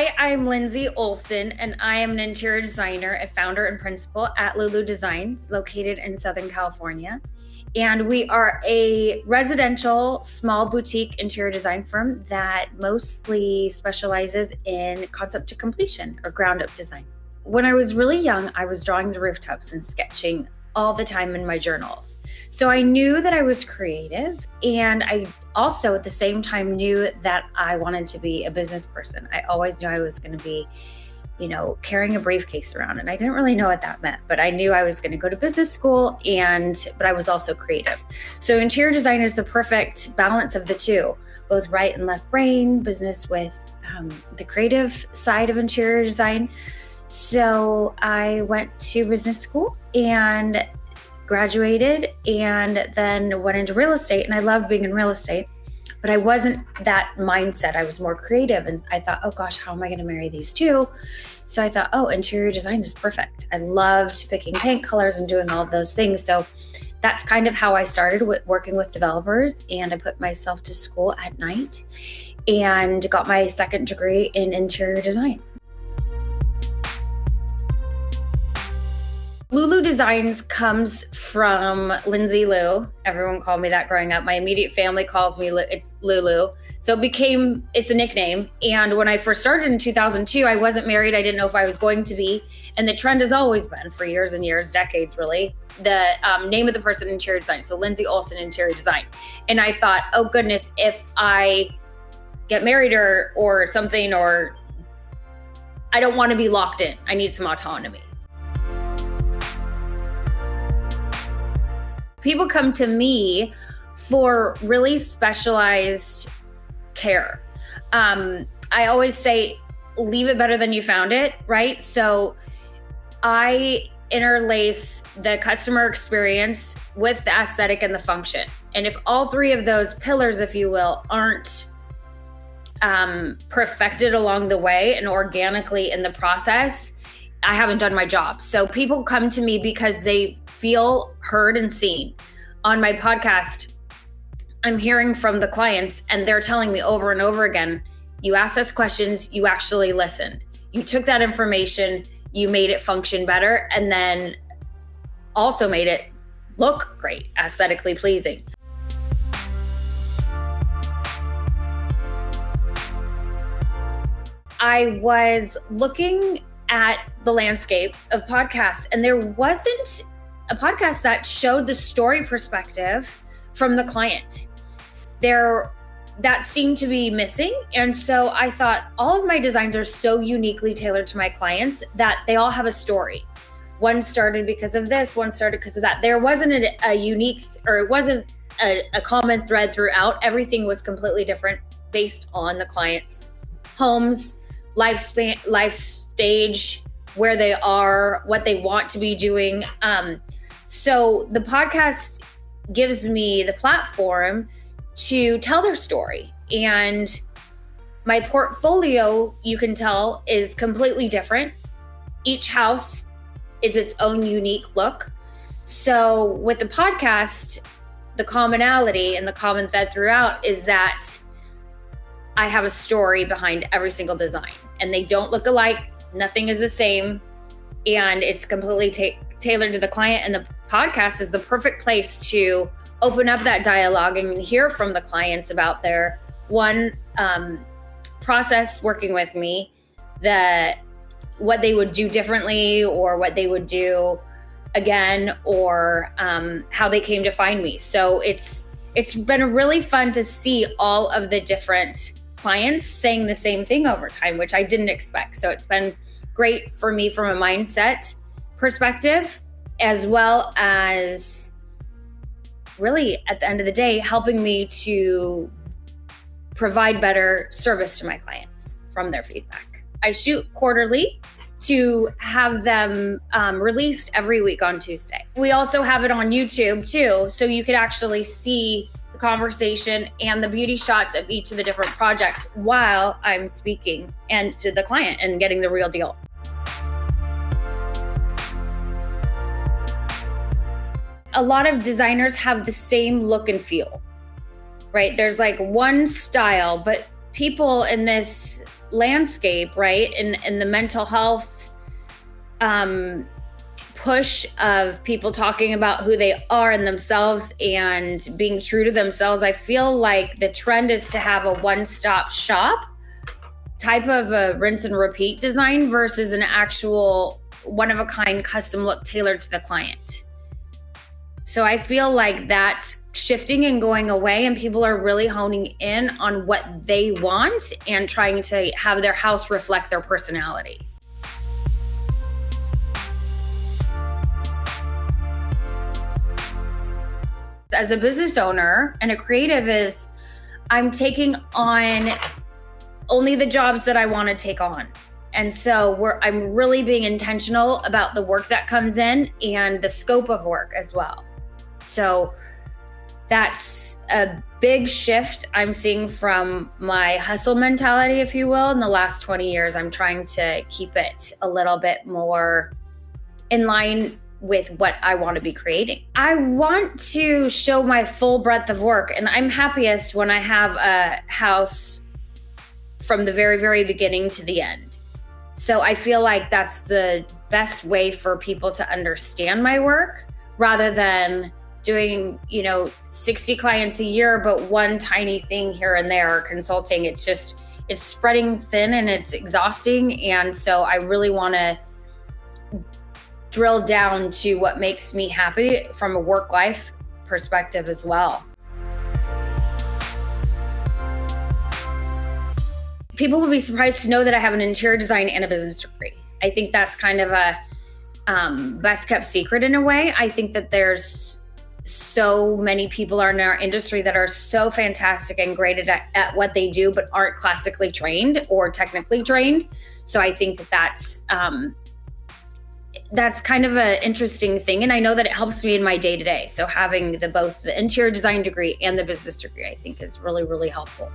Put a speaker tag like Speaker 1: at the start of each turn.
Speaker 1: Hi, I'm Lindsay Olson, and I am an interior designer and founder and principal at Lulu Designs, located in Southern California. And we are a residential small boutique interior design firm that mostly specializes in concept to completion or ground up design. When I was really young, I was drawing the rooftops and sketching all the time in my journals. So I knew that I was creative, and I also at the same time knew that I wanted to be a business person. I always knew I was going to be, carrying a briefcase around, and I didn't really know what that meant, but I knew I was going to go to business school, but I was also creative. So interior design is the perfect balance of the two, both right and left brain, business with the creative side of interior design. So I went to business school and graduated and then went into real estate, and I loved being in real estate, but I wasn't that mindset. I was more creative, and I thought, oh gosh, how am I going to marry these two? So I thought, interior design is perfect. I loved picking paint colors and doing all of those things. So that's kind of how I started with working with developers, and I put myself to school at night and got my second degree in interior design. Lulu Designs comes from Lindsay Lou. Everyone called me that growing up. My immediate family calls me it's Lulu. So it's a nickname. And when I first started in 2002, I wasn't married. I didn't know if I was going to be. And the trend has always been for years and years, decades really, the name of the person, interior design. So Lindsay Olson, interior design. And I thought, oh goodness, if I get married or something, or I don't want to be locked in. I need some autonomy. People come to me for really specialized care. I always say, leave it better than you found it, right? So I interlace the customer experience with the aesthetic and the function. And if all three of those pillars, if you will, aren't perfected along the way and organically in the process, I haven't done my job. So people come to me because they feel heard and seen. On my podcast, I'm hearing from the clients, and they're telling me over and over again, you asked us questions, you actually listened. You took that information, you made it function better, and then also made it look great, aesthetically pleasing. I was looking at the landscape of podcasts, and there wasn't a podcast that showed the story perspective from the client. That seemed to be missing. And so I thought, all of my designs are so uniquely tailored to my clients that they all have a story. One started because of this, one started because of that. There wasn't a unique, or it wasn't a common thread throughout. Everything was completely different based on the client's homes, lifespan, life stage, where they are, what they want to be doing. So the podcast gives me the platform to tell their story. And my portfolio, you can tell, is completely different. Each house is its own unique look. So with the podcast, the commonality and the common thread throughout is that I have a story behind every single design, and they don't look alike. Nothing is the same, and it's completely tailored to the client. And the podcast is the perfect place to open up that dialogue and hear from the clients about their process working with me, what they would do differently, or what they would do again, or how they came to find me. So it's been really fun to see all of the different clients saying the same thing over time, which I didn't expect. So it's been great for me from a mindset perspective, as well as really at the end of the day, helping me to provide better service to my clients from their feedback. I shoot quarterly to have them released every week on Tuesday. We also have it on YouTube too, so you could actually see the conversation and the beauty shots of each of the different projects while I'm speaking and to the client and getting the real deal. A lot of designers have the same look and feel, right? There's like one style, but people in this landscape, right? In the mental health push of people talking about who they are and themselves and being true to themselves, I feel like the trend is to have a one-stop shop type of a rinse and repeat design versus an actual one-of-a-kind custom look tailored to the client. So I feel like that's shifting and going away, and people are really honing in on what they want and trying to have their house reflect their personality. As a business owner and a creative I'm taking on only the jobs that I want to take on. And so I'm really being intentional about the work that comes in and the scope of work as well. So that's a big shift I'm seeing from my hustle mentality, if you will. In the last 20 years, I'm trying to keep it a little bit more in line with what I want to be creating. I want to show my full breadth of work, and I'm happiest when I have a house from the very, very beginning to the end. So I feel like that's the best way for people to understand my work, rather than doing, 60 clients a year, but one tiny thing here and there consulting. It's spreading thin and it's exhausting. And so I really want to drill down to what makes me happy from a work-life perspective as well. People will be surprised to know that I have an interior design and a business degree. I think that's kind of a best kept secret in a way. I think that there's so many people in our industry that are so fantastic and great at what they do, but aren't classically trained or technically trained. So I think that's kind of an interesting thing. And I know that it helps me in my day-to-day. So having both the interior design degree and the business degree, I think is really, really helpful.